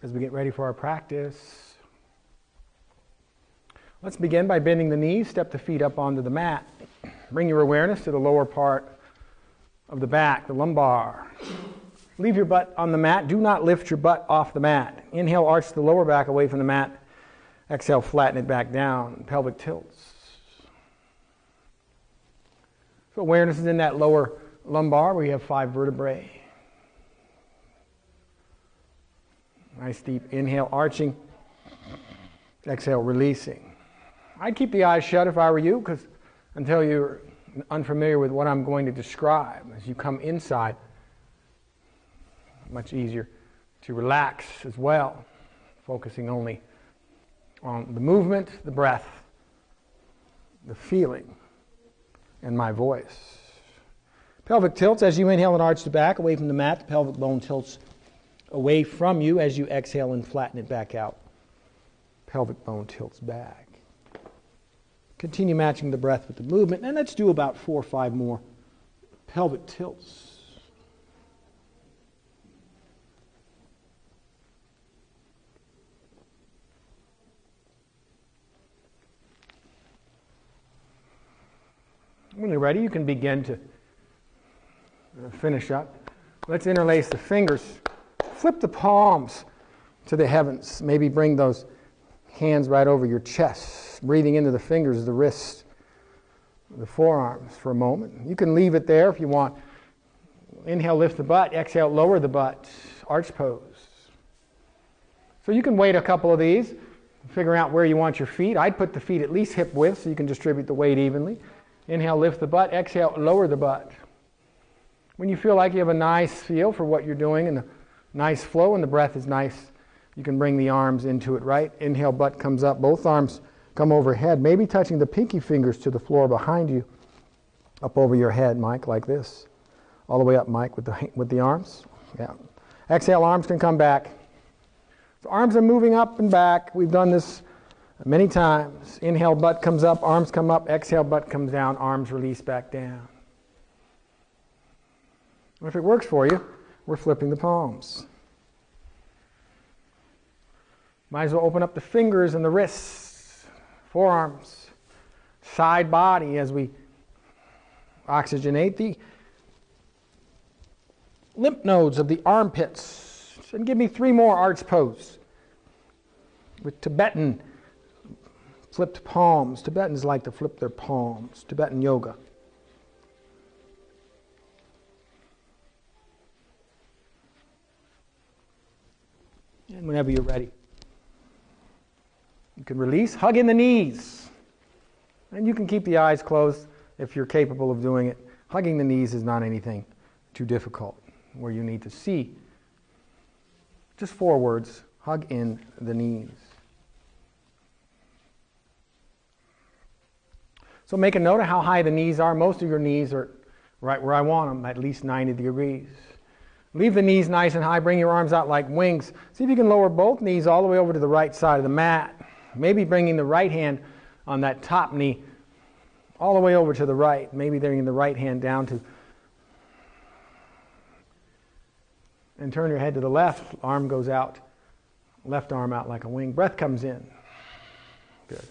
as we get ready for our practice. Let's begin by bending the knees, step the feet up onto the mat. Bring your awareness to the lower part of the back, the lumbar. Leave your butt on the mat. Do not lift your butt off the mat. Inhale, arch the lower back away from the mat. Exhale, flatten it back down. Pelvic tilts. So awareness is in that lower lumbar where you have 5 vertebrae. Nice deep inhale, arching. Exhale, releasing. I'd keep the eyes shut if I were you, because until you're unfamiliar with what I'm going to describe, as you come inside, much easier to relax as well, focusing only on the movement, the breath, the feeling, and my voice. Pelvic tilts as you inhale and arch the back away from the mat. The pelvic bone tilts away from you as you exhale and flatten it back out. Pelvic bone tilts back. Continue matching the breath with the movement, and let's do about 4 or 5 more pelvic tilts. When you're ready, you can begin to finish up. Let's interlace the fingers. Flip the palms to the heavens. Maybe bring those hands right over your chest. Breathing into the fingers, the wrists, the forearms for a moment. You can leave it there if you want. Inhale, lift the butt. Exhale, lower the butt. Arch pose. So you can weight a couple of these. Figure out where you want your feet. I'd put the feet at least hip width so you can distribute the weight evenly. Inhale, lift the butt. Exhale, lower the butt. When you feel like you have a nice feel for what you're doing and a nice flow and the breath is nice, you can bring the arms into it, right? Inhale, butt comes up. Both arms come overhead, maybe touching the pinky fingers to the floor behind you. Up over your head, Mike, like this. All the way up, Mike, with the arms. Yeah. Exhale, arms can come back. So arms are moving up and back. We've done this many times. Inhale, butt comes up, arms come up. Exhale, butt comes down, arms release back down. If it works for you, we're flipping the palms. Might as well open up the fingers and the wrists, forearms, side body as we oxygenate the lymph nodes of the armpits. And give me 3 more arch pose with Tibetan flipped palms. Tibetans like to flip their palms. Tibetan yoga. And whenever you're ready, you can release, hug in the knees. And you can keep the eyes closed if you're capable of doing it. Hugging the knees is not anything too difficult, where you need to see. Just 4 words, hug in the knees. So make a note of how high the knees are. Most of your knees are right where I want them, at least 90 degrees. Leave the knees nice and high. Bring your arms out like wings. See if you can lower both knees all the way over to the right side of the mat. Maybe bringing the right hand on that top knee all the way over to the right. Maybe bringing the right hand down to, and turn your head to the left. Arm goes out. Left arm out like a wing. Breath comes in. Good.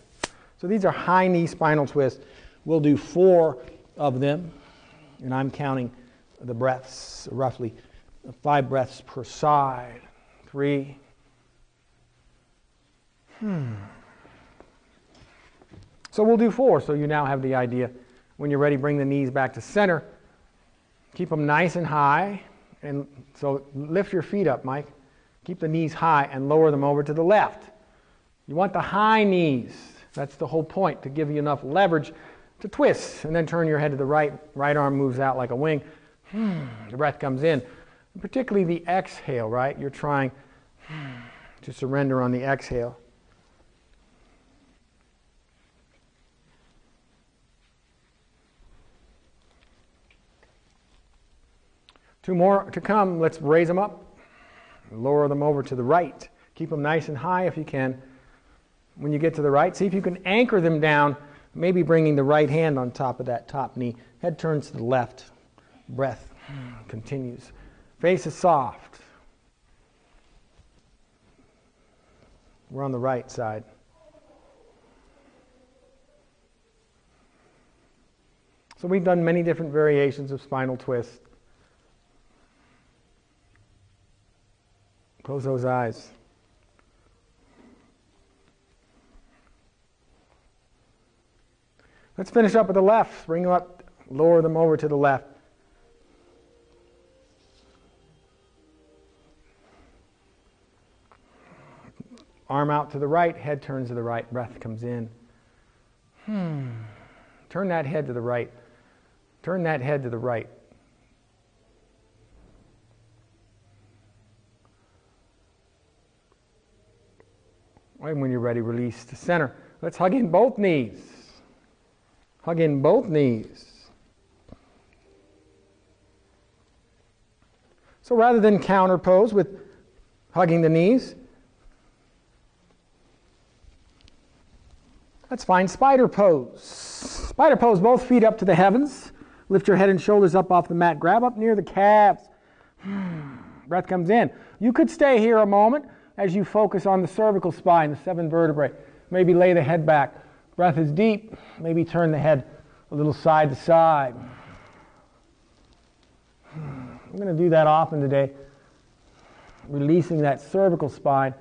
So these are high knee spinal twists. We'll do 4 of them. And I'm counting the breaths, roughly 5 breaths per side. 3. So we'll do 4. So you now have the idea. When you're ready, bring the knees back to center. Keep them nice and high. And so lift your feet up, Mike. Keep the knees high and lower them over to the left. You want the high knees. That's the whole point, to give you enough leverage to twist. And then turn your head to the right. Right arm moves out like a wing. The breath comes in. And particularly the exhale, right? You're trying to surrender on the exhale. Two more to come. Let's raise them up. Lower them over to the right. Keep them nice and high if you can. When you get to the right, see if you can anchor them down, maybe bringing the right hand on top of that top knee. Head turns to the left. Breath continues. Face is soft. We're on the right side. So we've done many different variations of spinal twist. Close those eyes. Let's finish up with the left. Bring them up, lower them over to the left. Arm out to the right, head turns to the right, breath comes in. Turn that head to the right. Turn that head to the right. And when you're ready, release to center. Let's hug in both knees. Hug in both knees. So rather than counter pose with hugging the knees, let's find spider pose. Spider pose, both feet up to the heavens. Lift your head and shoulders up off the mat. Grab up near the calves. Breath comes in. You could stay here a moment as you focus on the cervical spine, the 7 vertebrae. Maybe lay the head back. Breath is deep. Maybe turn the head a little side to side. I'm going to do that often today. Releasing that cervical spine.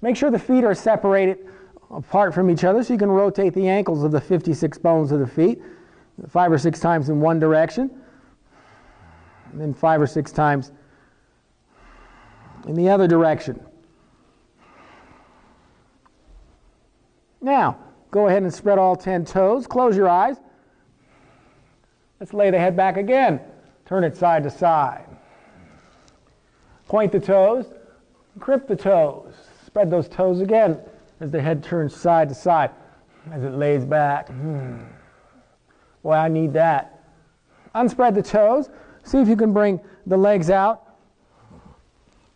Make sure the feet are separated apart from each other so you can rotate the ankles of the 56 bones of the feet 5 or 6 times in one direction, and then 5 or 6 times in the other direction. Now, go ahead and spread all 10 toes. Close your eyes. Let's lay the head back again. Turn it side to side. Point the toes. Grip the toes. Spread those toes again as the head turns side to side as it lays back. Boy, I need that. Unspread the toes. See if you can bring the legs out.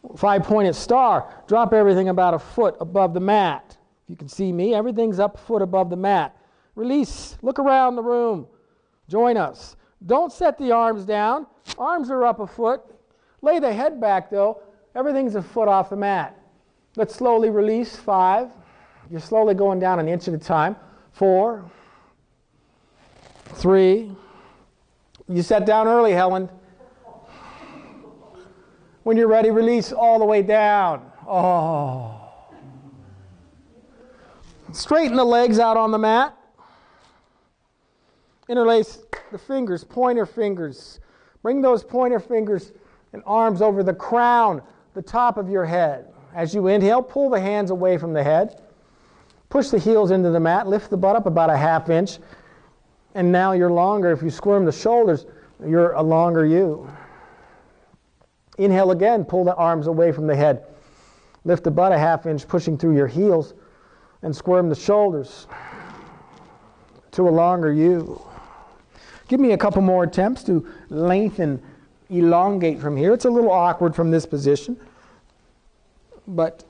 5-pointed star. Drop everything about a foot above the mat. If you can see me, everything's up a foot above the mat. Release. Look around the room. Join us. Don't set the arms down. Arms are up a foot. Lay the head back, though. Everything's a foot off the mat. Let's slowly release. 5. You're slowly going down an inch at a time. 4. 3. You sat down early, Helen. When you're ready, release all the way down. Oh. Straighten the legs out on the mat. Interlace the fingers, pointer fingers. Bring those pointer fingers and arms over the crown, the top of your head. As you inhale, pull the hands away from the head. Push the heels into the mat. Lift the butt up about a 1/2 inch. And now you're longer. If you squirm the shoulders, you're a longer you. Inhale again, pull the arms away from the head. Lift the butt a 1/2 inch, pushing through your heels, and squirm the shoulders to a longer you. Give me a couple more attempts to lengthen, elongate from here. It's a little awkward from this position, but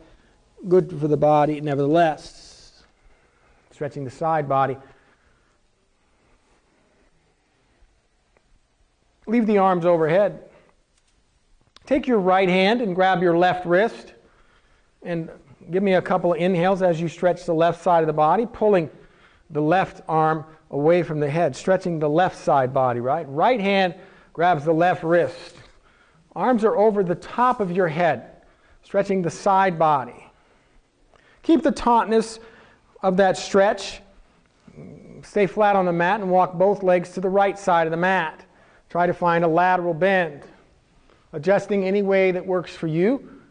good for the body nevertheless. Stretching the side body. Leave the arms overhead. Take your right hand and grab your left wrist and give me a couple of inhales as you stretch the left side of the body, pulling the left arm away from the head, stretching the left side body, right? Right hand grabs the left wrist. Arms are over the top of your head, stretching the side body. Keep the tautness of that stretch. Stay flat on the mat and walk both legs to the right side of the mat. Try to find a lateral bend. Adjusting any way that works for you.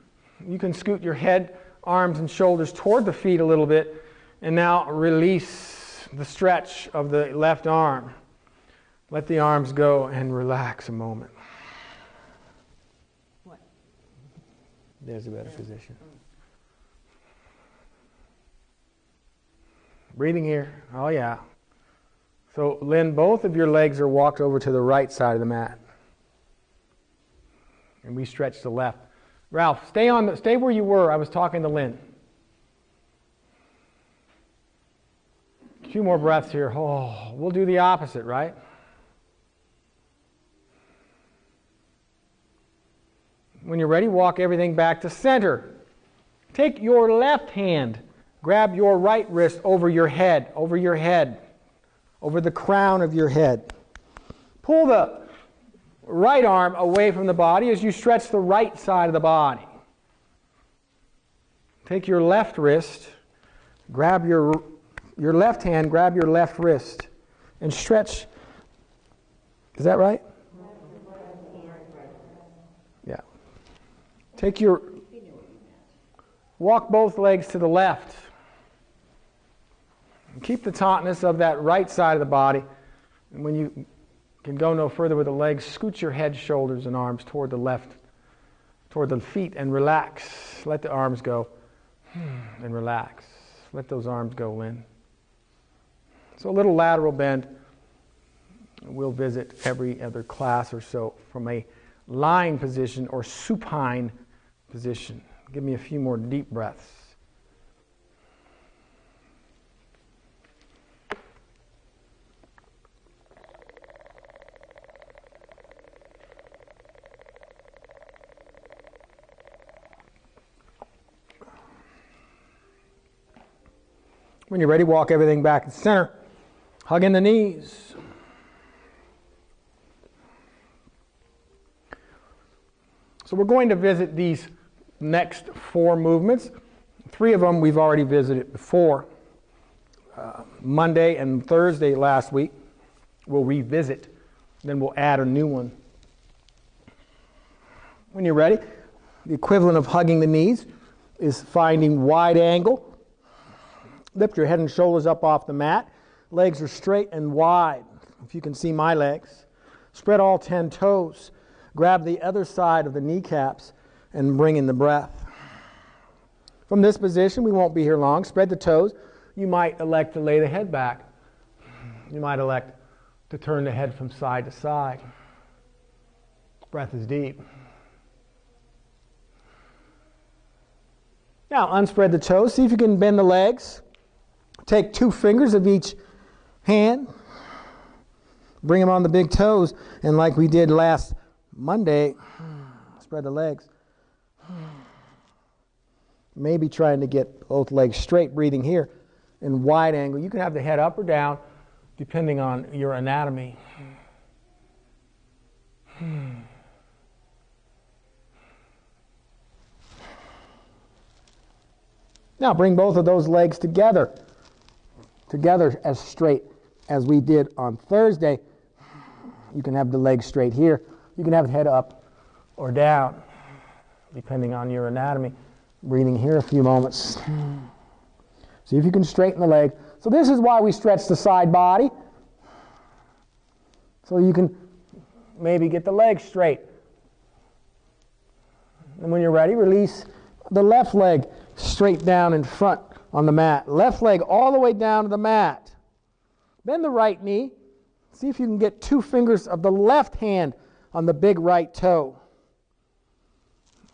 You can scoot your head, arms, and shoulders toward the feet a little bit. And now release the stretch of the left arm. Let the arms go and relax a moment. What? There's a better position. Breathing here. Oh, yeah. So, Lynn, both of your legs are walked over to the right side of the mat. And we stretch the left. Ralph, stay where you were. I was talking to Lynn. A few more breaths here. Oh, we'll do the opposite, right? When you're ready, walk everything back to center. Take your left hand, grab your right wrist over your head, over the crown of your head. Pull the right arm away from the body as you stretch the right side of the body. Take your left wrist, grab your left hand, grab your left wrist, and stretch. Is that right? Yeah. Walk both legs to the left. Keep the tautness of that right side of the body. And when you can go no further with the legs, scoot your head, shoulders, and arms toward the left, toward the feet, and relax. Let the arms go. And relax. Let those arms go in. So a little lateral bend. We'll visit every other class or so from a lying position or supine position. Give me a few more deep breaths. When you're ready, walk everything back to the center. Hug in the knees. So we're going to visit these next 4 movements. 3 of them we've already visited before. Monday and Thursday last week, we'll revisit. Then we'll add a new one. When you're ready, the equivalent of hugging the knees is finding wide angle. Lift your head and shoulders up off the mat. Legs are straight and wide, if you can see my legs. Spread all 10 toes. Grab the other side of the kneecaps and bring in the breath. From this position, we won't be here long. Spread the toes. You might elect to lay the head back. You might elect to turn the head from side to side. Breath is deep. Now, unspread the toes. See if you can bend the legs. Take 2 fingers of each hand. Bring them on the big toes. And like we did last Monday, spread the legs. Maybe trying to get both legs straight, breathing here in wide angle. You can have the head up or down, depending on your anatomy. Now bring both of those legs together as straight as we did on Thursday. You can have the legs straight here. You can have the head up or down, depending on your anatomy. Breathing here a few moments. See if you can straighten the leg. So this is why we stretch the side body. So you can maybe get the legs straight. And when you're ready, release the left leg straight down in front on the mat. Left leg all the way down to the mat. Bend the right knee. See if you can get 2 fingers of the left hand on the big right toe.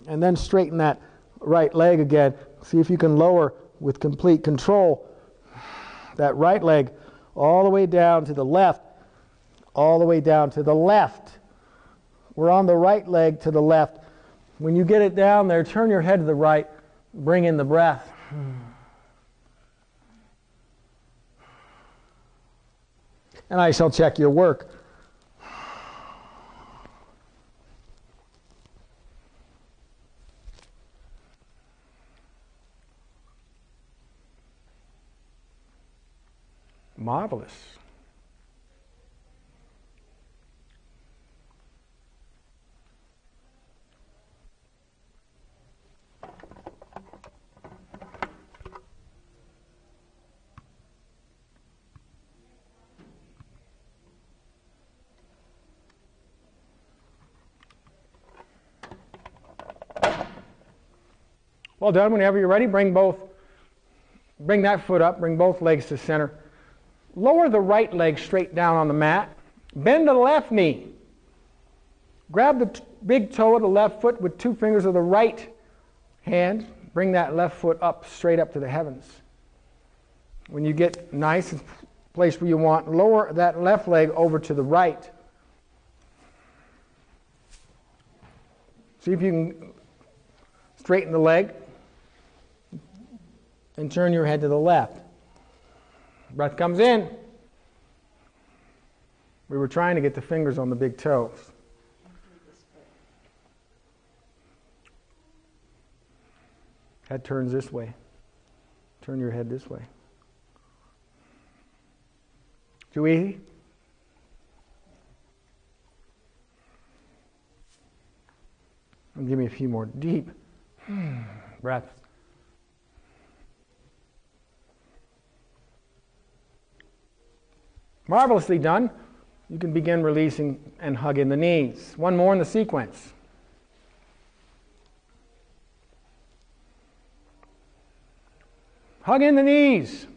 And then straighten that right leg again. See if you can lower with complete control that right leg all the way down to the left. All the way down to the left. We're on the right leg to the left. When you get it down there, turn your head to the right. Bring in the breath. And I shall check your work. Marvelous. Well done. Whenever you're ready, bring that foot up, bring both legs to center. Lower the right leg straight down on the mat. Bend the left knee. Grab the big toe of the left foot with 2 fingers of the right hand. Bring that left foot up, straight up to the heavens. When you get nice and placed where you want, lower that left leg over to the right. See if you can straighten the leg. and turn your head to the left. Breath comes in. We were trying to get the fingers on the big toes. Head turns this way. Turn your head this way. Too easy? And give me a few more deep breaths. Marvelously done. You can begin releasing and hugging the knees. One more in the sequence. Hug in the knees.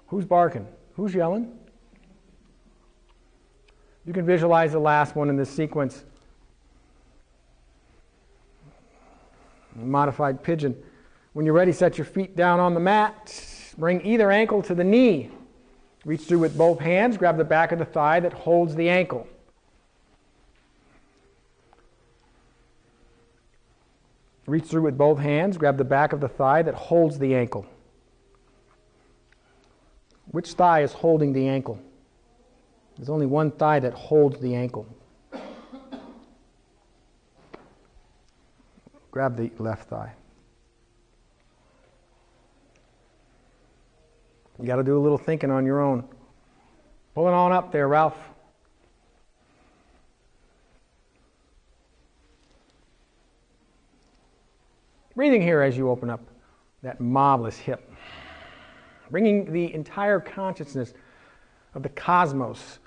Who's barking? Who's yelling? You can visualize the last one in this sequence. Modified pigeon. When you're ready, set your feet down on the mat. Bring either ankle to the knee. Reach through with both hands. Grab the back of the thigh that holds the ankle. Reach through with both hands. Grab the back of the thigh that holds the ankle. Which thigh is holding the ankle? There's only one thigh that holds the ankle. Grab the left thigh. You got to do a little thinking on your own. Pull it on up there, Ralph. Breathing here as you open up that marvelous hip. Bringing the entire consciousness of the cosmos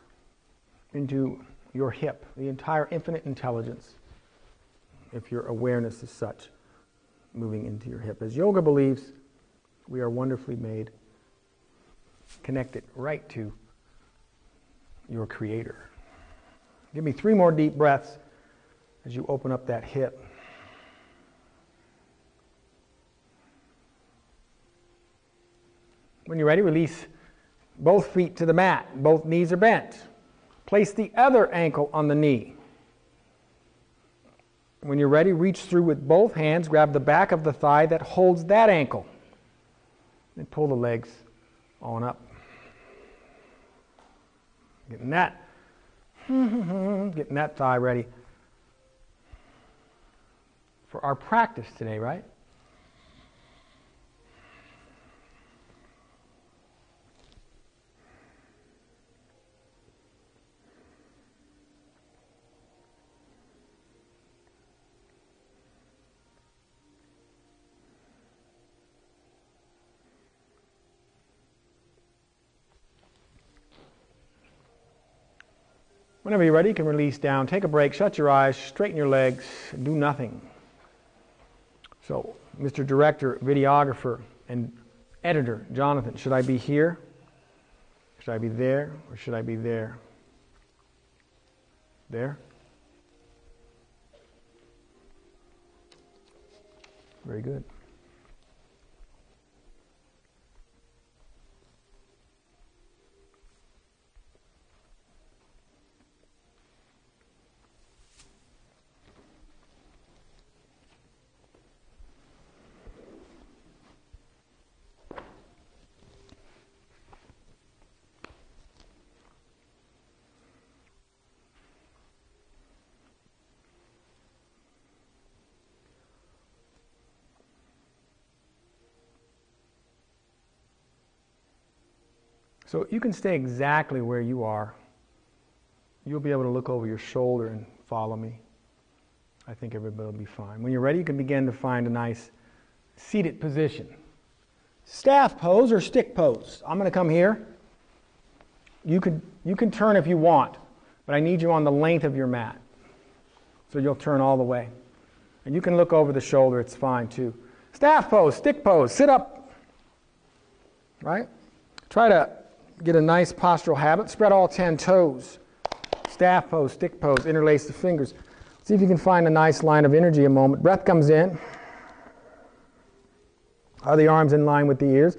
into your hip, the entire infinite intelligence, if your awareness is such, moving into your hip. As yoga believes, we are wonderfully made, connected right to your Creator. Give me 3 more deep breaths as you open up that hip. When you're ready, release both feet to the mat. Both knees are bent. Place the other ankle on the knee. When you're ready, reach through with both hands. Grab the back of the thigh that holds that ankle. And pull the legs on up. Getting that thigh ready for our practice today, right? Whenever you're ready, you can release down. Take a break, shut your eyes, straighten your legs, and do nothing. So, Mr. Director, videographer, and editor, Jonathan, should I be here? Should I be there? Or should I be there? There? Very good. So you can stay exactly where you are. You'll be able to look over your shoulder and follow me. I think everybody will be fine. When you're ready, you can begin to find a nice seated position. Staff pose or stick pose. I'm going to come here. You can turn if you want, but I need you on the length of your mat. So you'll turn all the way. And you can look over the shoulder, it's fine too. Staff pose, stick pose, sit up. Right? Try to get a nice postural habit. Spread all 10 toes. Staff pose, stick pose, interlace the fingers. See if you can find a nice line of energy a moment. Breath comes in. Are the arms in line with the ears?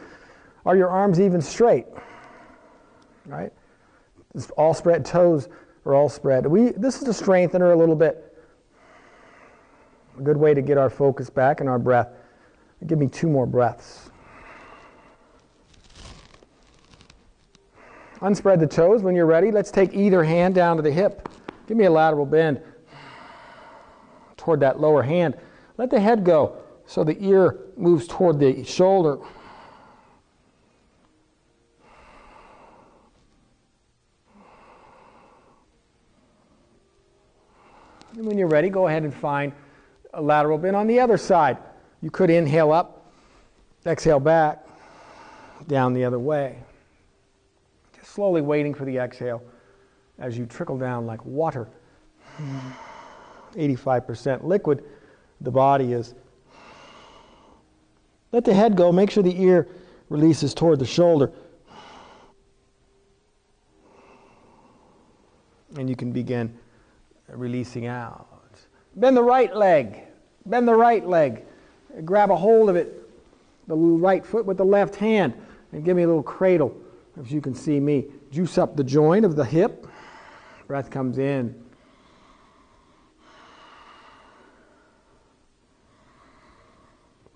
Are your arms even straight? Right? All spread toes are all spread. This is to strengthen her a little bit. A good way to get our focus back and our breath. Give me 2 more breaths. Unspread the toes when you're ready. Let's take either hand down to the hip. Give me a lateral bend toward that lower hand. Let the head go so the ear moves toward the shoulder. And when you're ready, go ahead and find a lateral bend on the other side. You could inhale up, exhale back, down the other way. Just slowly waiting for the exhale as you trickle down like water. 85% liquid, the body is. Let the head go. Make sure the ear releases toward the shoulder. And you can begin releasing out. Bend the right leg. Bend the right leg. Grab a hold of it, the right foot with the left hand, and give me a little cradle, as you can see me. Juice up the joint of the hip. Breath comes in.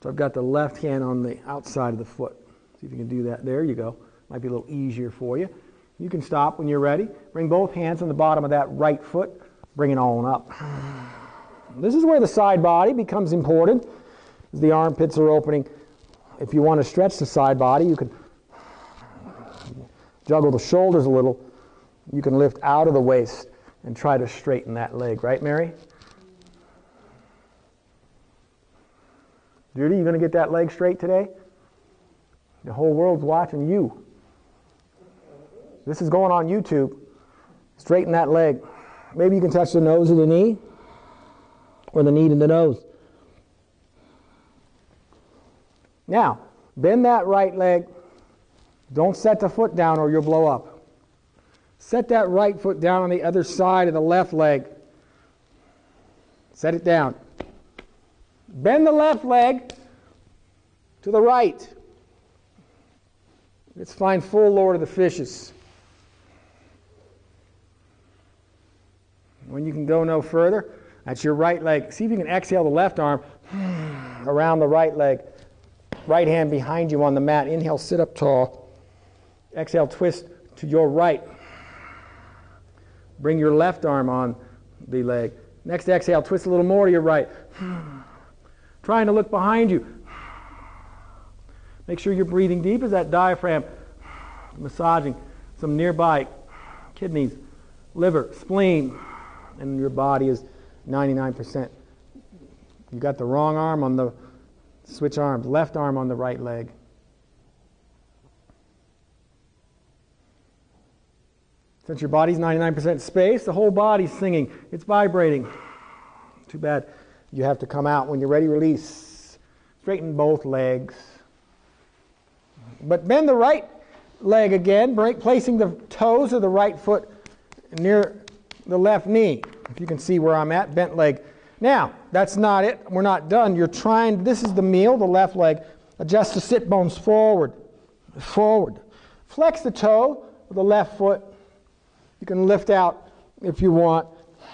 So I've got the left hand on the outside of the foot. See if you can do that. There you go. Might be a little easier for you. You can stop when you're ready. Bring both hands on the bottom of that right foot. Bring it on up. This is where the side body becomes important. As the armpits are opening. If you want to stretch the side body, you can juggle the shoulders a little. You can lift out of the waist and try to straighten that leg. Right, Mary? Judy, you going to get that leg straight today? The whole world's watching you. This is going on YouTube. Straighten that leg. Maybe you can touch the nose of the knee or the knee to the nose. Now, bend that right leg. Don't set the foot down or you'll blow up. Set that right foot down on the other side of the left leg. Set it down. Bend the left leg to the right. Let's find full Lord of the Fishes. When you can go no further, that's your right leg. See if you can exhale the left arm around the right leg. Right hand behind you on the mat. Inhale, sit up tall. Exhale, twist to your right. Bring your left arm on the leg. Next exhale, twist a little more to your right. Trying to look behind you. Make sure you're breathing deep as that diaphragm massaging some nearby kidneys, liver, spleen, and your body is 99%. You got the wrong arm on the switch arms, left arm on the right leg. Since your body's 99% space, the whole body's singing. It's vibrating. Too bad you have to come out. When you're ready, release. Straighten both legs. But bend the right leg again, placing the toes of the right foot near the left knee. If you can see where I'm at, bent leg. Now, that's not it. We're not done. You're trying, this is the meal, the left leg. Adjust the sit bones forward. Forward. Flex the toe of the left foot. You can lift out if you want.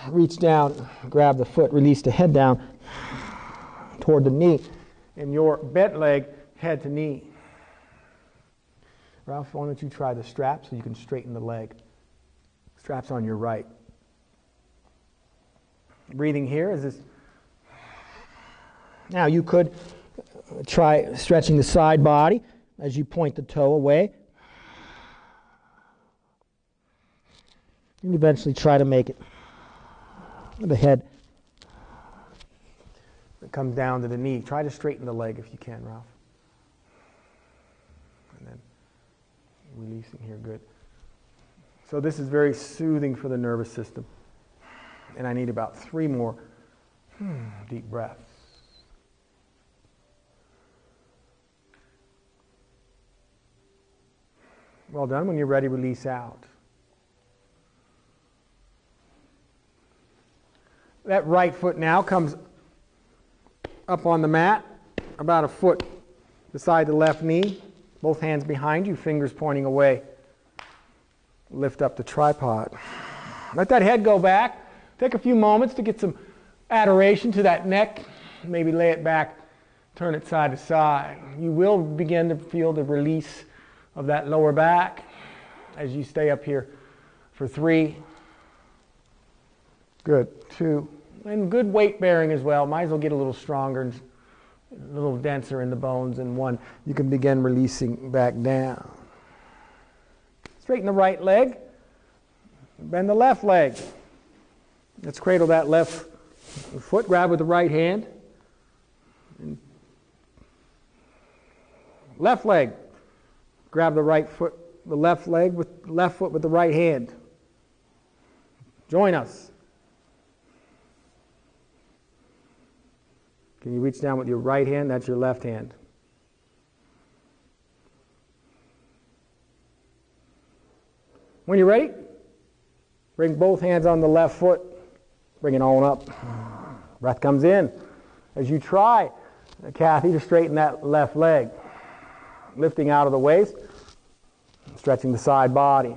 Reach down, grab the foot, release the head down toward the knee. And your bent leg, head to knee. Ralph, why don't you try the strap so you can straighten the leg. Strap's on your right. Breathing here is this. Now you could try stretching the side body as you point the toe away. You can eventually try to make it the head that comes down to the knee. Try to straighten the leg if you can, Ralph. And then releasing here, good. So this is very soothing for the nervous system. And I need about 3 more deep breaths. Well done. When you're ready, release out. That right foot now comes up on the mat, about a foot beside the left knee. Both hands behind you, fingers pointing away. Lift up the tripod. Let that head go back. Take a few moments to get some adoration to that neck. Maybe lay it back Turn it side to side. You will begin to feel the release of that lower back as you stay up here for 3. Good. 2. And good weight bearing as well. Might as well get a little stronger and a little denser in the bones. And 1. You can begin releasing back down. Straighten the right leg. Bend the left leg. Let's cradle that left foot. Grab with the right hand. And left leg. Grab the right foot, the left leg with left foot with the right hand. Join us. Can you reach down with your right hand? That's your left hand. When you're ready, bring both hands on the left foot. Bring it on up. Breath comes in. As you try, Kathy, to straighten that left leg. Lifting out of the waist, stretching the side body.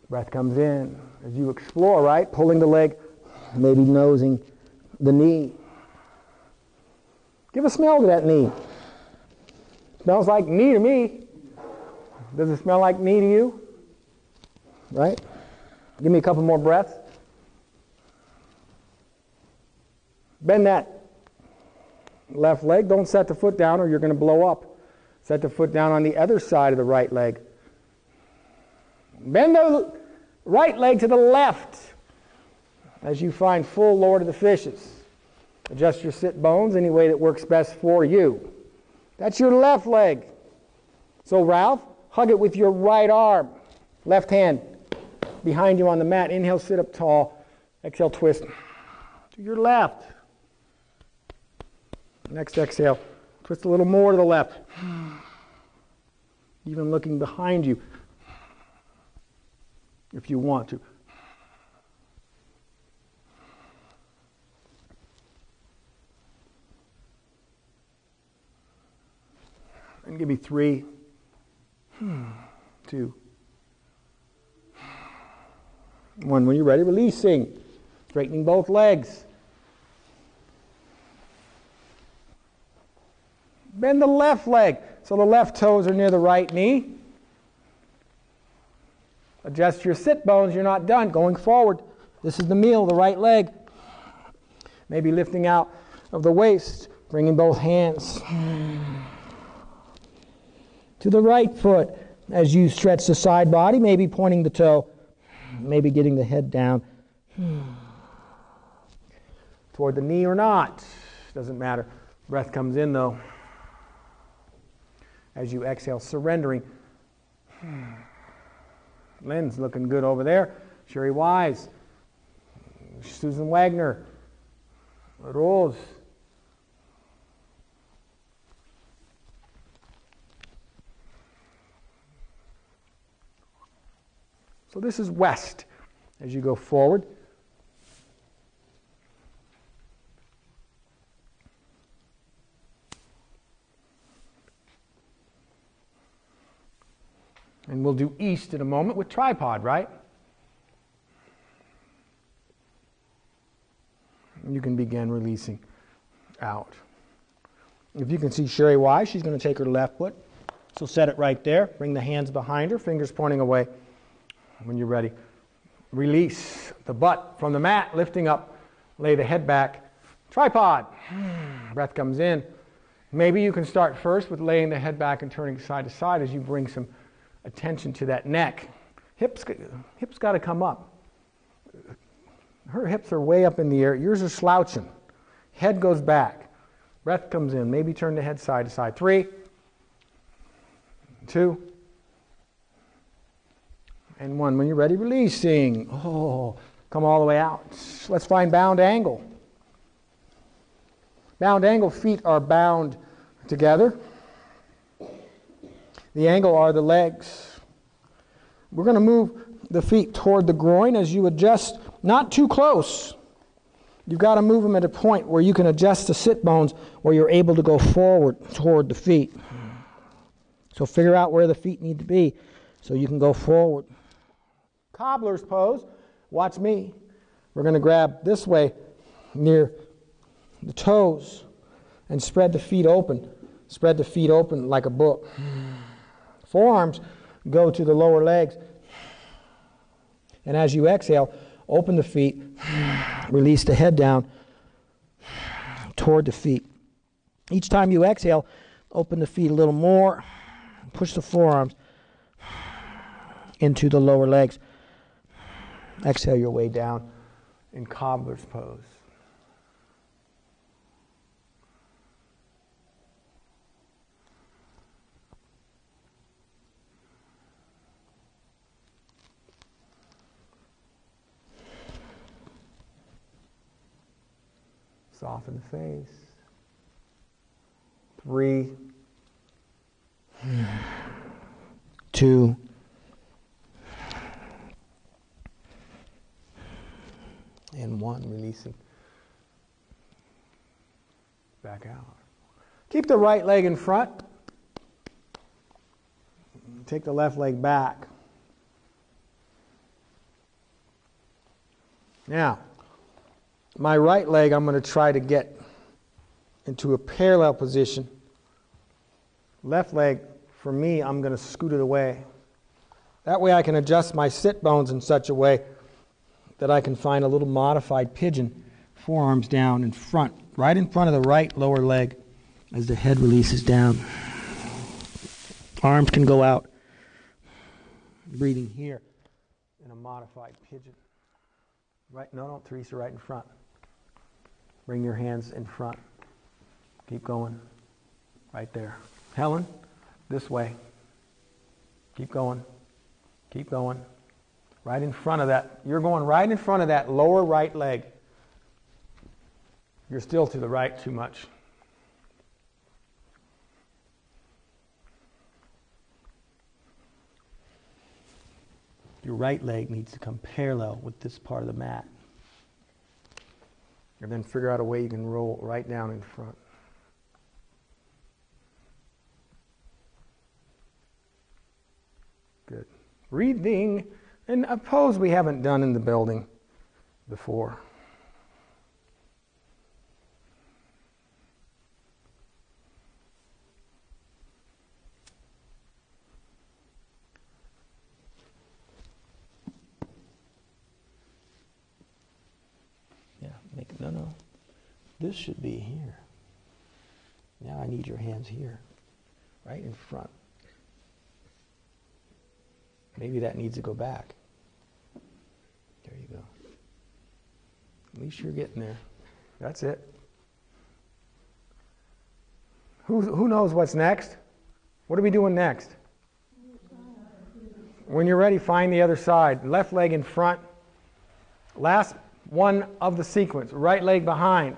Breath comes in. As you explore, right, pulling the leg, maybe nosing the knee. Give a smell to that knee. Smells like knee to me. Does it smell like knee to you? Right? Give me a couple more breaths. Bend that left leg. Don't set the foot down or you're going to blow up. Set the foot down on the other side of the right leg. Bend the right leg to the left as you find full Lord of the Fishes. Adjust your sit bones any way that works best for you. That's your left leg. So Ralph, hug it with your right arm. Left hand behind you on the mat. Inhale, sit up tall. Exhale, twist to your left. Next exhale, twist a little more to the left. Even looking behind you if you want to. And give me 3, 2, 1. When you're ready, releasing. Straightening both legs. Bend the left leg so the left toes are near the right knee. Adjust your sit bones. You're not done. Going forward. This is the meal, the right leg. Maybe lifting out of the waist, bringing both hands to the right foot as you stretch the side body, maybe pointing the toe, maybe getting the head down toward the knee or not. Doesn't matter. Breath comes in though. As you exhale, surrendering. Lynn's looking good over there. Sherry Wise. Susan Wagner. Rose. So this is west as you go forward. And we'll do east in a moment with tripod, right? You can begin releasing out. If you can see Sherry Wise, she's going to take her left foot. So set it right there. Bring the hands behind her, fingers pointing away. When you're ready, release the butt from the mat, lifting up, lay the head back. Tripod. Breath comes in. Maybe you can start first with laying the head back and turning side to side as you bring some attention to that neck. Hips got to come up. Her hips are way up in the air. Yours are slouching. Head goes back. Breath comes in. Maybe turn the head side to side. 3, 2, and 1. When you're ready, releasing. Oh, come all the way out. Let's find bound angle. Bound angle, feet are bound together. The angle are the legs. We're going to move the feet toward the groin as you adjust, not too close. You've got to move them at a point where you can adjust the sit bones where you're able to go forward toward the feet. So figure out where the feet need to be so you can go forward. Cobbler's pose. Watch me. We're going to grab this way near the toes, and spread the feet open. Spread the feet open like a book. Forearms go to the lower legs. And as you exhale, open the feet, release the head down toward the feet. Each time you exhale, open the feet a little more, push the forearms into the lower legs. Exhale your way down in cobbler's pose. Soften the face. 3, 2, and 1. Releasing. Back out. Keep the right leg in front. Take the left leg back. Now, my right leg, I'm going to try to get into a parallel position. Left leg, for me, I'm going to scoot it away. That way I can adjust my sit bones in such a way that I can find a little modified pigeon, forearms down in front, right in front of the right lower leg as the head releases down. Arms can go out. Breathing here in a modified pigeon. Right, no, Teresa, right in front. Bring your hands in front. Keep going. Right there. Helen, this way. Keep going. Keep going. Right in front of that. You're going right in front of that lower right leg. You're still to the right too much. Your right leg needs to come parallel with this part of the mat. And then figure out a way you can roll right down in front. Good. Breathing in a pose we haven't done in the building before. No. This should be here. Now I need your hands here, right in front. Maybe that needs to go back. There you go. At least you're getting there. That's it. Who knows what's next? What are we doing next? When you're ready, find the other side. Left leg in front. Last one of the sequence. Right leg behind.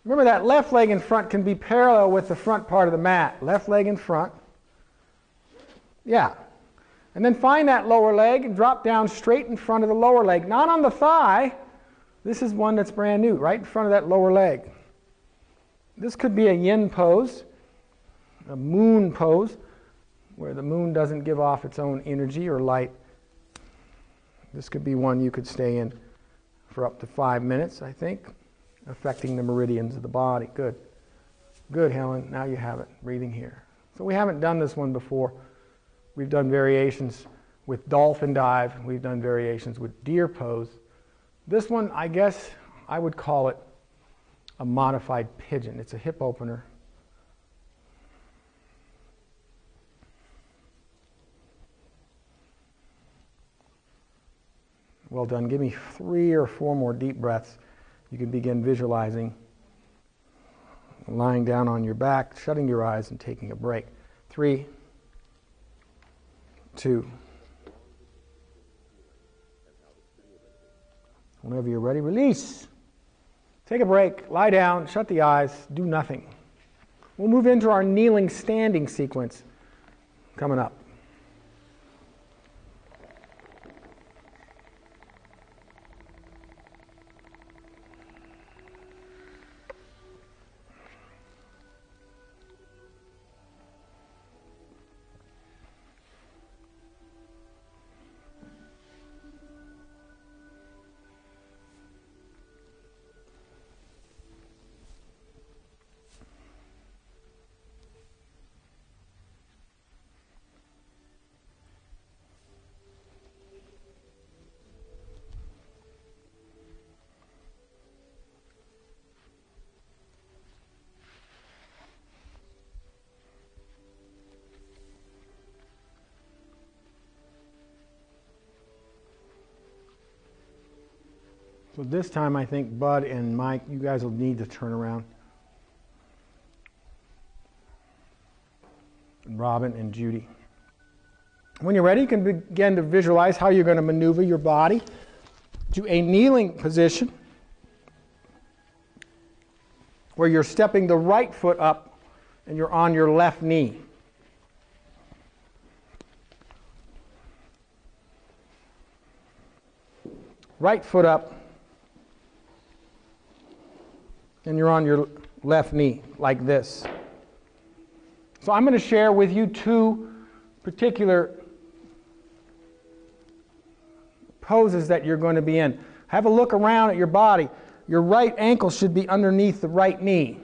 Remember that left leg in front can be parallel with the front part of the mat. Left leg in front. Yeah. And then find that lower leg and drop down straight in front of the lower leg. Not on the thigh. This is one that's brand new. Right in front of that lower leg. This could be a yin pose. A moon pose. Where the moon doesn't give off its own energy or light. This could be one you could stay in for up to 5 minutes, I think, affecting the meridians of the body. Good. Good, Helen. Now you have it. Breathing here. So we haven't done this one before. We've done variations with dolphin dive. We've done variations with deer pose. This one, I guess, I would call it a modified pigeon. It's a hip opener. Well done. Give me 3 or 4 more deep breaths. You can begin visualizing lying down on your back, shutting your eyes, and taking a break. 3, 2. Whenever you're ready, release. Take a break, lie down, shut the eyes, do nothing. We'll move into our kneeling standing sequence coming up. So this time I think Bud and Mike, you guys will need to turn around. And Robin and Judy. When you're ready, you can begin to visualize how you're going to maneuver your body to a kneeling position where you're stepping the right foot up and you're on your left knee. Right foot up and you're on your left knee like this. So I'm going to share with you two particular poses that you're going to be in. Have a look around at your body. Your right ankle should be underneath the right knee.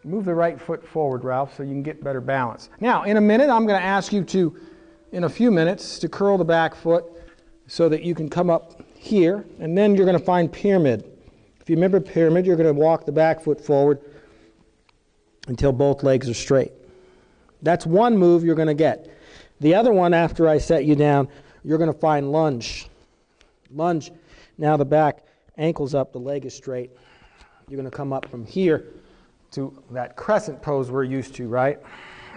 Move the right foot forward, Ralph, so you can get better balance. Now, in a minute, I'm going to ask you to, in a few minutes, to curl the back foot so that you can come up here, and then you're going to find pyramid. If you remember pyramid, you're going to walk the back foot forward until both legs are straight. That's one move you're going to get. The other one, after I set you down, you're going to find lunge. Lunge. Now the back ankle's up, the leg is straight. You're going to come up from here to that crescent pose we're used to, right?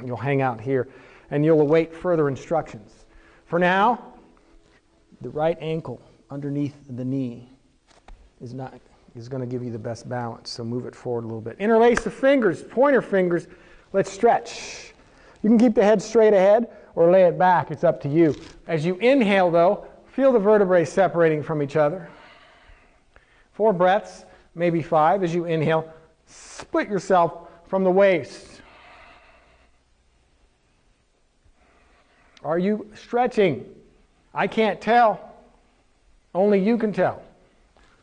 You'll hang out here, and you'll await further instructions. For now, the right ankle underneath the knee is going to give you the best balance, so move it forward a little bit. Interlace the fingers, pointer fingers. Let's stretch. You can keep the head straight ahead or lay it back. It's up to you. As you inhale, though, feel the vertebrae separating from each other. 4 breaths, maybe 5. As you inhale, split yourself from the waist. Are you stretching? I can't tell. Only you can tell.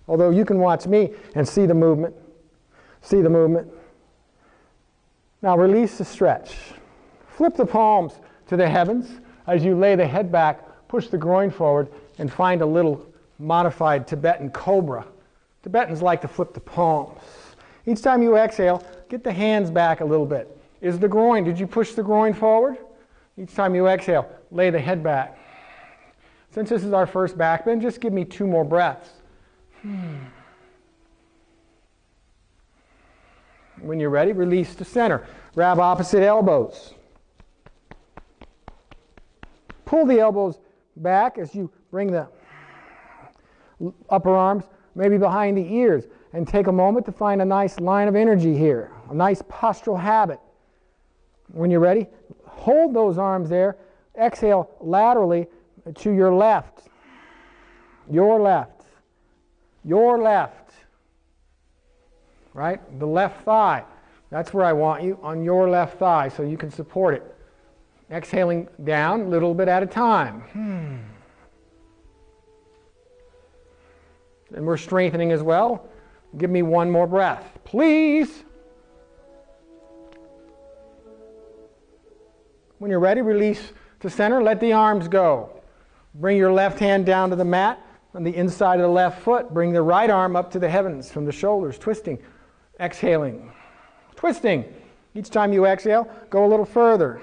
Although you can watch me and see the movement. See the movement. Now release the stretch. Flip the palms to the heavens as you lay the head back, push the groin forward, and find a little modified Tibetan cobra. Tibetans like to flip the palms. Each time you exhale, get the hands back a little bit. Is the groin, did you push the groin forward? Each time you exhale, lay the head back. Since this is our first back bend, just give me 2 more breaths. When you're ready, release to center. Grab opposite elbows. Pull the elbows back as you bring the upper arms maybe behind the ears, and take a moment to find a nice line of energy here, a nice postural habit. When you're ready, hold those arms there. Exhale laterally to your left. Your left. Your left. Right? The left thigh. That's where I want you, on your left thigh, so you can support it. Exhaling down a little bit at a time. And we're strengthening as well. Give me 1 more breath, please. When you're ready, release to center. Let the arms go. Bring your left hand down to the mat on the inside of the left foot. Bring the right arm up to the heavens from the shoulders, twisting. Exhaling. Twisting. Each time you exhale, go a little further.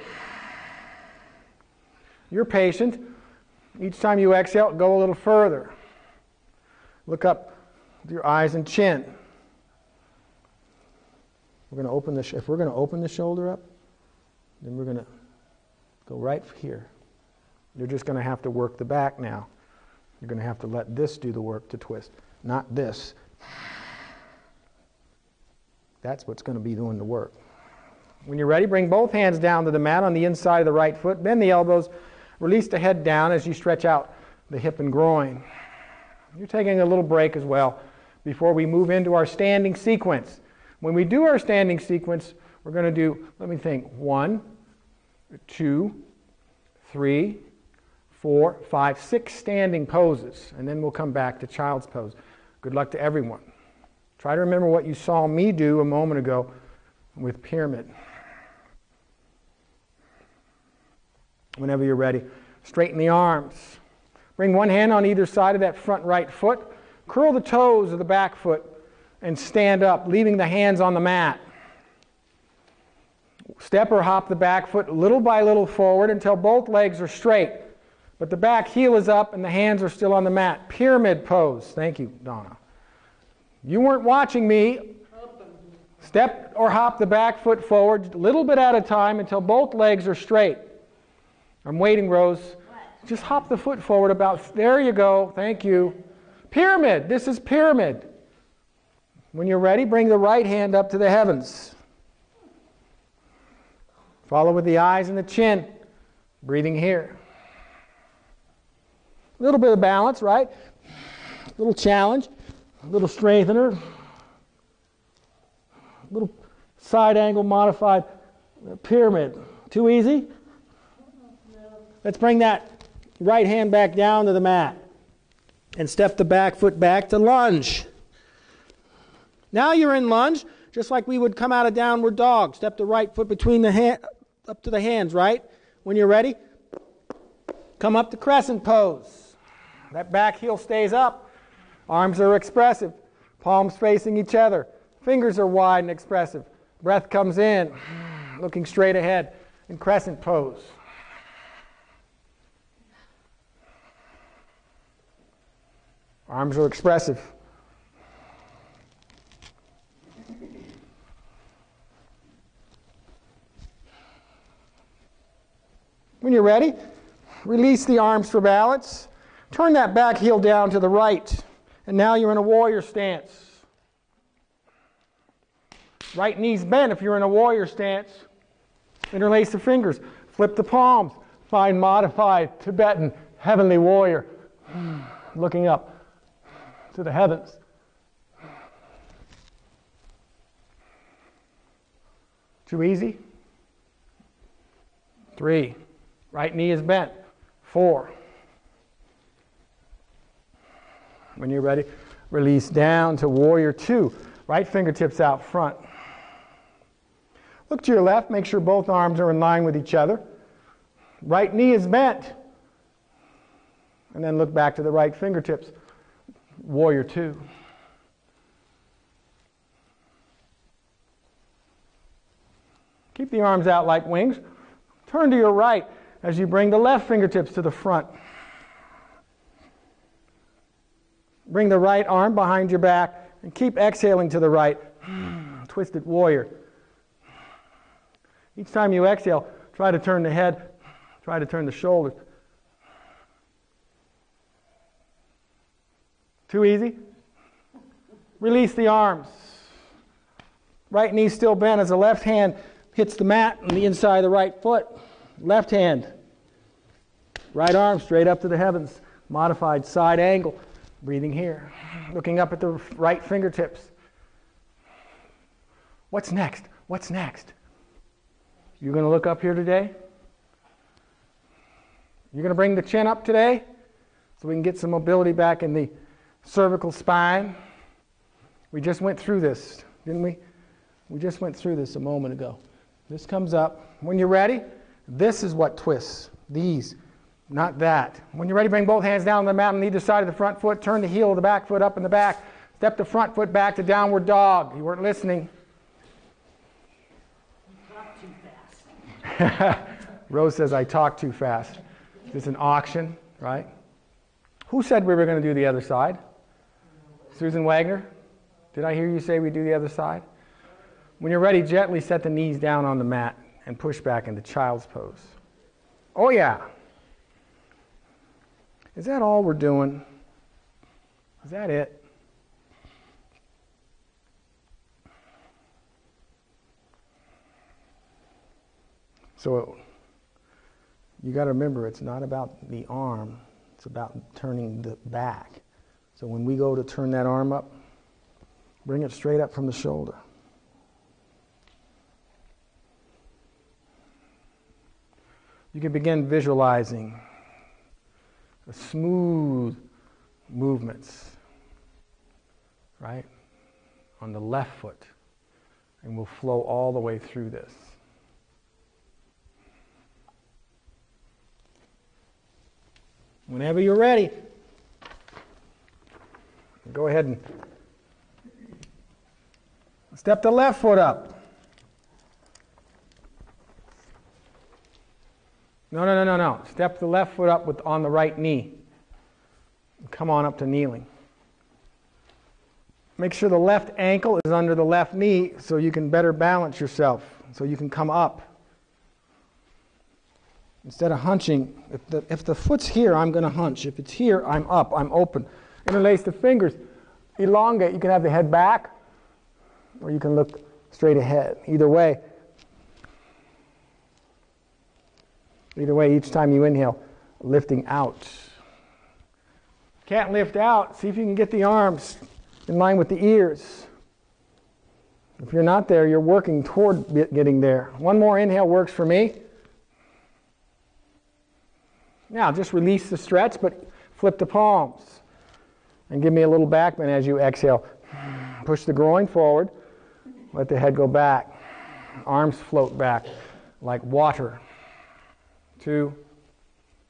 You're patient. Each time you exhale, go a little further. Look up with your eyes and chin. We're going to open if we're going to open the shoulder up, then we're going to go right here. You're just going to have to work the back now. You're going to have to let this do the work to twist, not this. That's what's going to be doing the work. When you're ready, bring both hands down to the mat on the inside of the right foot. Bend the elbows. Release the head down as you stretch out the hip and groin. You're taking a little break as well before we move into our standing sequence. When we do our standing sequence, we're going to do, let me think, 1, 2, 3, 4, 5, 6 standing poses, and then we'll come back to child's pose. Good luck to everyone. Try to remember what you saw me do a moment ago with pyramid. Whenever you're ready, straighten the arms. Bring one hand on either side of that front right foot. Curl the toes of the back foot and stand up, leaving the hands on the mat. Step or hop the back foot little by little forward until both legs are straight. but the back heel is up and the hands are still on the mat. Pyramid pose. Thank you, Donna. You weren't watching me. Step or hop the back foot forward a little bit at a time until both legs are straight. I'm waiting, Rose. Just hop the foot forward about, there you go, thank you. Pyramid, this is pyramid. When you're ready, bring the right hand up to the heavens. Follow with the eyes and the chin. Breathing here. A little bit of balance, right? A little challenge, a little strengthener, a little side angle modified pyramid. Too easy? Let's bring that right hand back down to the mat and step the back foot back to lunge. Now you're in lunge, just like we would come out of downward dog. Step the right foot between the hand, up to the hands, right? When you're ready, come up to crescent pose. That back heel stays up. Arms are expressive. Palms facing each other. Fingers are wide and expressive. Breath comes in, looking straight ahead in crescent pose. Arms are expressive. When you're ready, release the arms for balance. Turn that back heel down to the right. And now you're in a warrior stance. Right knee's bent if you're in a warrior stance. Interlace the fingers. Flip the palms. Find modified Tibetan heavenly warrior. Looking up to the heavens. Too easy? 3. Right knee is bent. 4. When you're ready, release down to warrior 2. Right fingertips out front. Look to your left. Make sure both arms are in line with each other. Right knee is bent. And then look back to the right fingertips. Warrior 2. Keep the arms out like wings. Turn to your right as you bring the left fingertips to the front. Bring the right arm behind your back and keep exhaling to the right. Twisted warrior. Each time you exhale, try to turn the head, try to turn the shoulders. Too easy? Release the arms. Right knee still bent as the left hand hits the mat on the inside of the right foot. Left hand. Right arm straight up to the heavens. Modified side angle. Breathing here. Looking up at the right fingertips. What's next? What's next? You're going to look up here today? You're going to bring the chin up today so we can get some mobility back in the cervical spine. We just went through this, didn't we? We just went through this a moment ago. This comes up. When you're ready, this is what twists. These, not that. When you're ready, bring both hands down on the mat on either side of the front foot. Turn the heel of the back foot up in the back. Step the front foot back to downward dog. You weren't listening. You talk too fast. Rose says I talk too fast. It's an auction, right? Who said we were going to do the other side? Susan Wagner? Did I hear you say we do the other side? When you're ready, gently set the knees down on the mat and push back into child's pose. Oh yeah. Is that all we're doing? Is that it? So you got to remember, it's not about the arm, it's about turning the back. So when we go to turn that arm up, bring it straight up from the shoulder. You can begin visualizing the smooth movements, right, on the left foot, and we'll flow all the way through this. Whenever you're ready, go ahead and step the left foot up. No. Step the left foot up on the right knee. Come on up to kneeling. Make sure the left ankle is under the left knee so you can better balance yourself, so you can come up. Instead of hunching, if the foot's here, I'm going to hunch. If it's here, I'm up, I'm open. Interlace the fingers, elongate. You can have the head back, or you can look straight ahead. Either way, each time you inhale, lifting out. Can't lift out, see if you can get the arms in line with the ears. If you're not there, you're working toward getting there. One more inhale works for me. Now, just release the stretch, but flip the palms. And give me a little back bend as you exhale. Push the groin forward. Let the head go back. Arms float back like water. 2.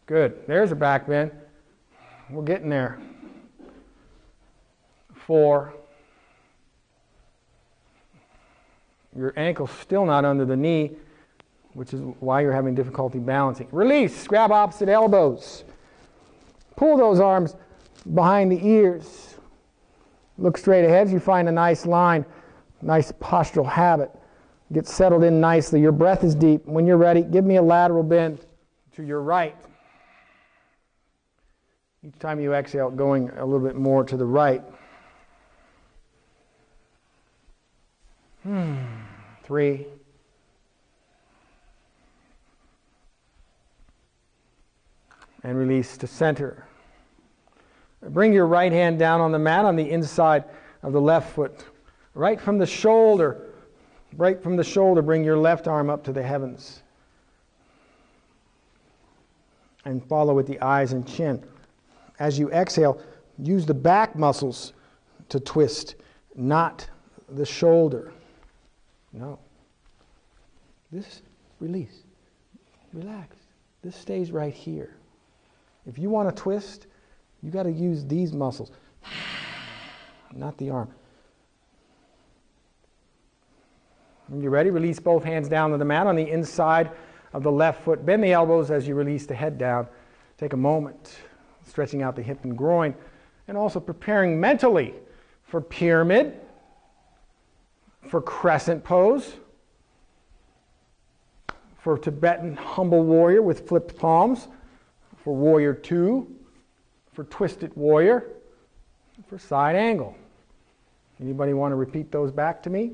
Good. There's a back bend. We're getting there. 4. Your ankle's still not under the knee, which is why you're having difficulty balancing. Release. Grab opposite elbows. Pull those arms behind the ears. Look straight ahead as you find a nice line, nice postural habit. Get settled in nicely. Your breath is deep. When you're ready, give me a lateral bend to your right. Each time you exhale, going a little bit more to the right. 3. And release to center. Bring your right hand down on the mat on the inside of the left foot. Right from the shoulder, bring your left arm up to the heavens. And follow with the eyes and chin. As you exhale, use the back muscles to twist, not the shoulder. No. This, release. Relax. This stays right here. If you want to twist, you got to use these muscles, not the arm. When you're ready, release both hands down to the mat on the inside of the left foot. Bend the elbows as you release the head down. Take a moment, stretching out the hip and groin, and also preparing mentally for pyramid, for crescent pose, for Tibetan humble warrior with flipped palms, for warrior 2, for twisted warrior, for side angle. Anybody want to repeat those back to me?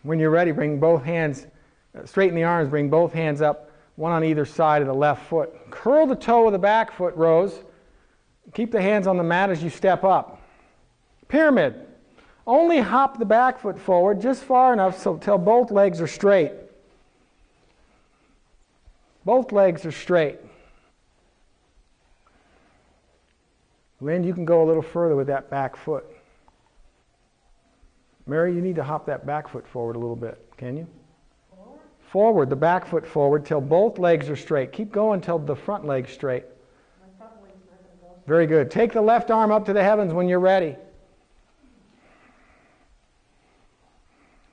When you're ready, bring both hands, straighten the arms, bring both hands up, one on either side of the left foot. Curl the toe of the back foot, Rose. Keep the hands on the mat as you step up. Pyramid. Only hop the back foot forward just far enough so till both legs are straight. Both legs are straight. Lynn, you can go a little further with that back foot. Mary, you need to hop that back foot forward a little bit. Can you? Forward, the back foot forward till both legs are straight. Keep going till the front leg's straight. Very good. Take the left arm up to the heavens when you're ready.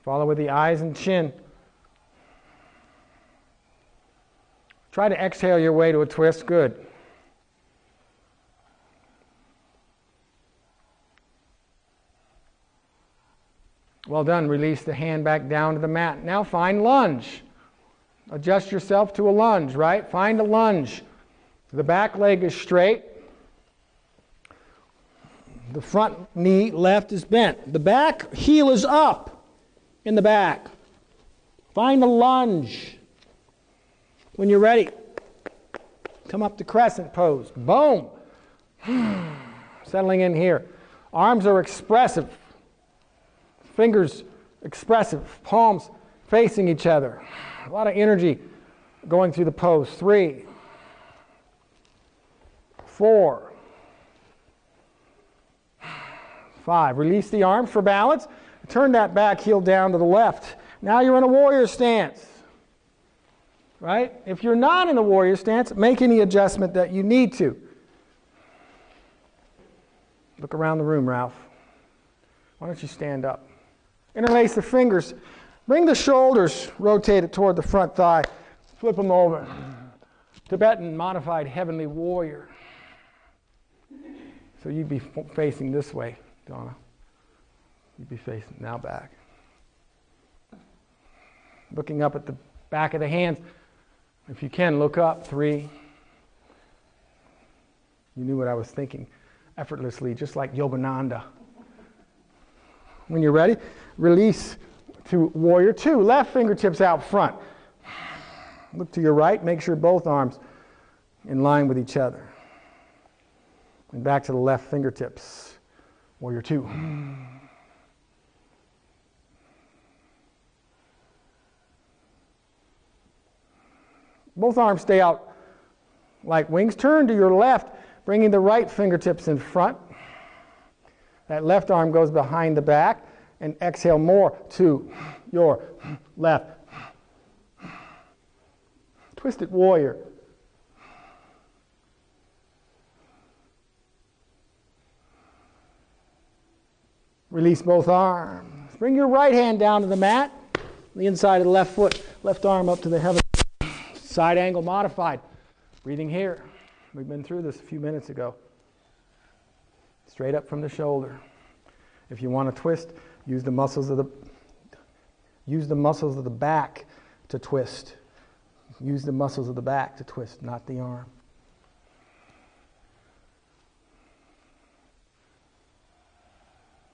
Follow with the eyes and chin. Try to exhale your way to a twist. Good. Well done. Release the hand back down to the mat. Now find lunge. Adjust yourself to a lunge, right? Find a lunge. The back leg is straight. The front knee left is bent. The back heel is up in the back. Find a lunge. When you're ready, come up to crescent pose. Boom. Settling in here. Arms are expressive. Fingers expressive. Palms facing each other. A lot of energy going through the pose. 3, 4, 5. Release the arms for balance. Turn that back heel down to the left. Now you're in a warrior stance. Right? If you're not in a warrior stance, make any adjustment that you need to. Look around the room, Ralph. Why don't you stand up? Interlace the fingers. Bring the shoulders rotated toward the front thigh. Flip them over. Tibetan modified heavenly warrior. So you'd be facing this way, Donna. You'd be facing now back. Looking up at the back of the hands. If you can, look up. 3. You knew what I was thinking. Effortlessly, just like Yogananda. When you're ready, release to warrior 2. Left fingertips out front. Look to your right. Make sure both arms in line with each other. And back to the left fingertips. Warrior 2. Both arms stay out like wings. Turn to your left, bringing the right fingertips in front. That left arm goes behind the back. And exhale more to your left. Twisted warrior. Release both arms. Bring your right hand down to the mat. The inside of the left foot. Left arm up to the heaven. Side angle modified. Breathing here. We've been through this a few minutes ago. Straight up from the shoulder. If you want to twist, use the muscles of the back to twist. Use the muscles of the back to twist, not the arm.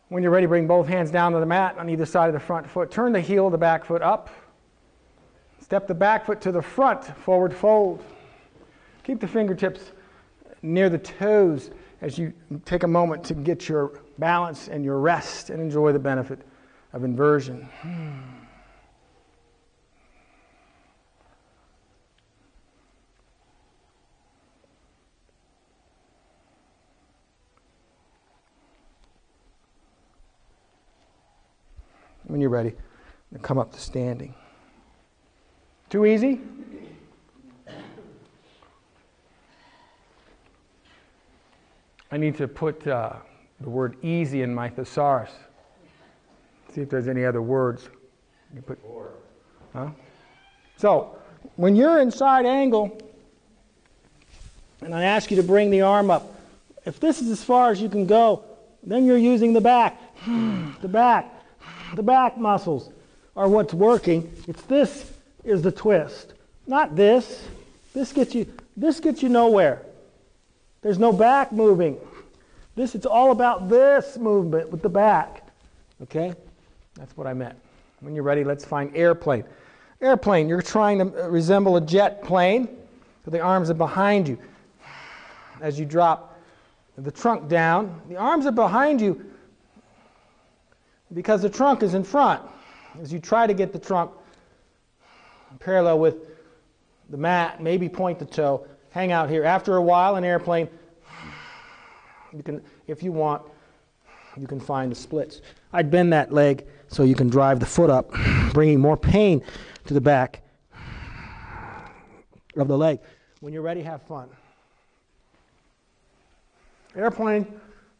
When you're ready, bring both hands down to the mat on either side of the front foot. Turn the heel of the back foot up. Step the back foot to the front, forward fold. Keep the fingertips near the toes as you take a moment to get your balance and your rest and enjoy the benefit of inversion. When you're ready, come up to standing. Too easy? I need to put the word easy in my thesaurus. See if there's any other words. You put, huh? So, when you're in side angle, and I ask you to bring the arm up, if this is as far as you can go, then you're using the back. The back muscles are what's working. It's this is the twist, not this. This gets you nowhere. There's no back moving. It's all about this movement with the back. Okay? That's what I meant. When you're ready, let's find airplane. Airplane, you're trying to resemble a jet plane. So the arms are behind you. As you drop the trunk down, the arms are behind you because the trunk is in front. As you try to get the trunk parallel with the mat, maybe point the toe, hang out here. After a while, an airplane, you can, if you want, you can find the splits. I'd bend that leg so you can drive the foot up, bringing more pain to the back of the leg. When you're ready, have fun. Airplane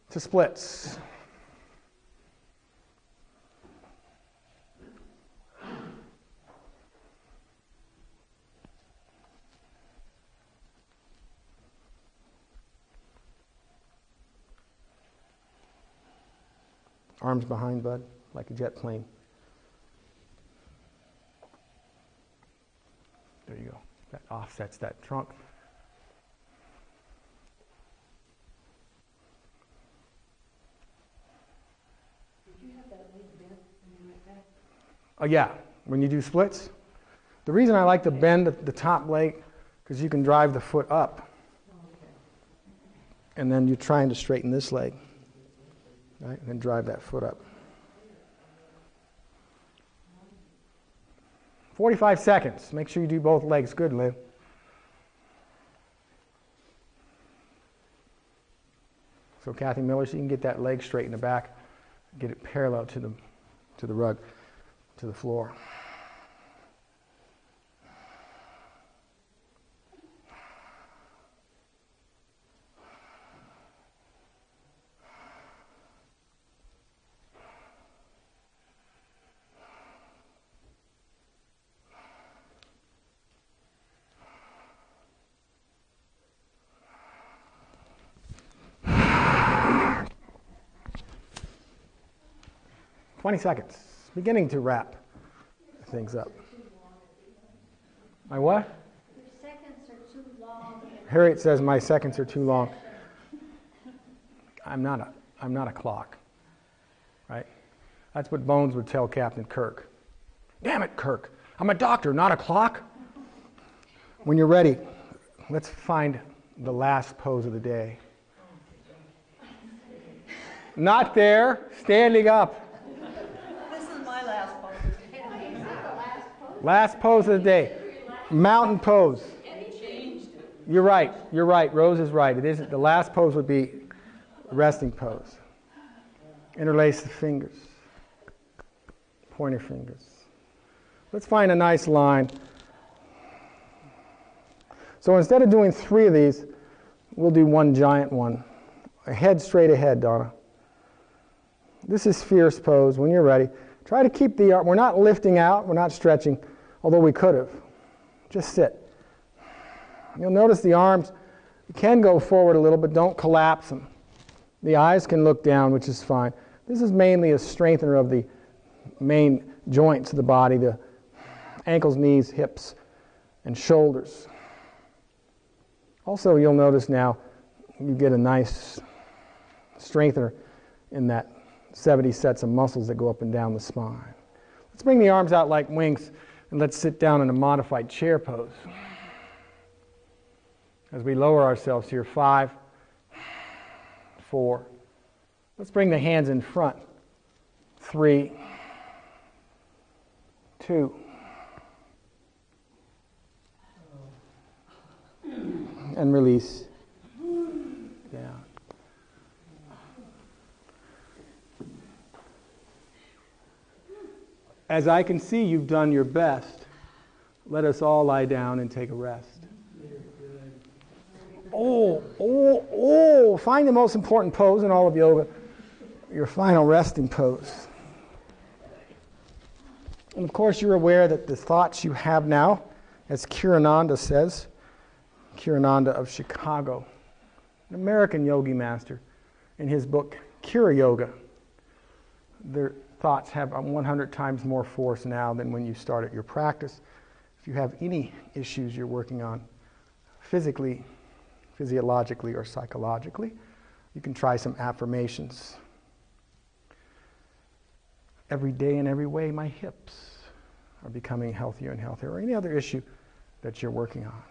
to splits. Arms behind, bud, like a jet plane. There you go. That offsets that trunk. Did you have that leg bent when you went back? Oh yeah, when you do splits. The reason I like to bend the top leg, because you can drive the foot up. Oh, okay. And then you're trying to straighten this leg. Right? And then drive that foot up. 45 seconds. Make sure you do both legs. Good, Liv. So Kathy Miller, so you can get that leg straight in the back, get it parallel to the rug, to the floor. 20 seconds. Beginning to wrap things up. My what? Your seconds are too long. Harriet says my seconds are too long. I'm not a clock, right? That's what Bones would tell Captain Kirk. Damn it, Kirk. I'm a doctor, not a clock. When you're ready, let's find the last pose of the day. Not there, standing up. This is my last pose. Last pose of the day. Mountain pose. You're right. Rose is right. It isn't. The last pose would be resting pose. Interlace the fingers. Pointer fingers. Let's find a nice line. So instead of doing 3 of these, we'll do one giant one. Head straight ahead, Donna. This is fierce pose. When you're ready, try to keep the arm. We're not lifting out. We're not stretching, although we could have. Just sit. You'll notice the arms can go forward a little, but don't collapse them. The eyes can look down, which is fine. This is mainly a strengthener of the main joints of the body, the ankles, knees, hips, and shoulders. Also, you'll notice now you get a nice strengthener in that 70 sets of muscles that go up and down the spine. Let's bring the arms out like wings and let's sit down in a modified chair pose. As we lower ourselves here, 5, 4. Let's bring the hands in front. 3, 2. And release. Down. As I can see, you've done your best. Let us all lie down and take a rest. Find the most important pose in all of yoga, your final resting pose. And of course, you're aware that the thoughts you have now, as Kirananda says, Kirananda of Chicago, an American yogi master, in his book, Kira Yoga, their thoughts have 100 times more force now than when you started your practice. If you have any issues you're working on, physically, physiologically, or psychologically, you can try some affirmations. Every day in every way, my hips are becoming healthier and healthier, or any other issue that you're working on.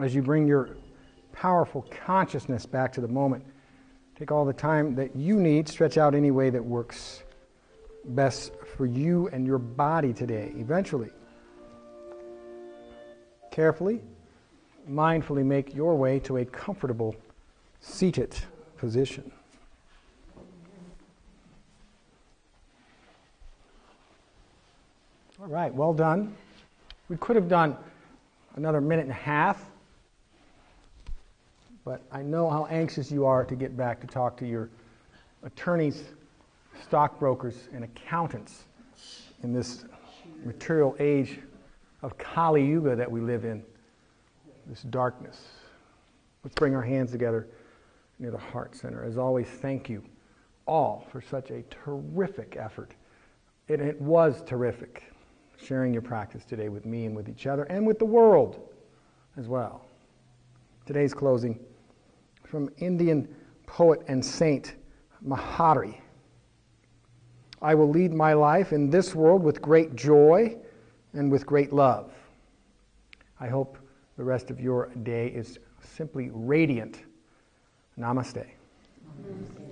As you bring your powerful consciousness back to the moment, take all the time that you need, stretch out any way that works best for you and your body today. Eventually, carefully, mindfully make your way to a comfortable seated position. All right, well done. We could have done another minute and a half, but I know how anxious you are to get back to talk to your attorneys, stockbrokers, and accountants in this material age of Kali Yuga that we live in, this darkness. Let's bring our hands together near the heart center. As always, thank you all for such a terrific effort. It was terrific sharing your practice today with me and with each other and with the world as well. Today's closing from Indian poet and saint Mahari. I will lead my life in this world with great joy and with great love. I hope the rest of your day is simply radiant. Namaste. Namaste.